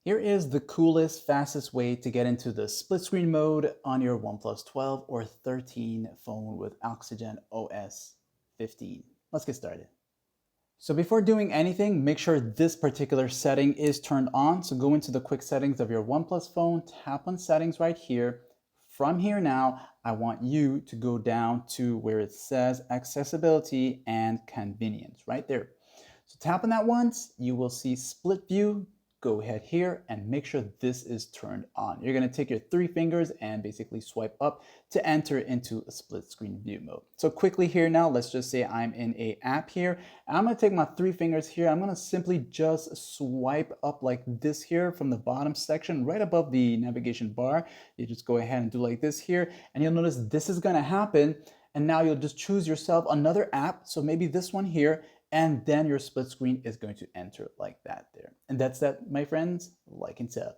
Here is the coolest, fastest way to get into the split screen mode on your OnePlus 12 or 13 phone with Oxygen OS 15. Let's get started. So before doing anything, make sure this particular setting is turned on. So go into the quick settings of your OnePlus phone, tap on settings right here. From here now, I want you to go down to where it says accessibility and convenience right there. So tap on that once, you will see split view. Go ahead here and make sure this is turned on. You're gonna take your three fingers and basically swipe up to enter into a split screen view mode. So quickly here now, let's just say I'm in a app here. And I'm gonna take my three fingers here. I'm gonna simply just swipe up like this here from the bottom section, right above the navigation bar. You just go ahead and do like this here. And you'll notice this is gonna happen. And now you'll just choose yourself another app. So maybe this one here, and then your split screen is going to enter like that there. And that's that, my friends. Like and sub.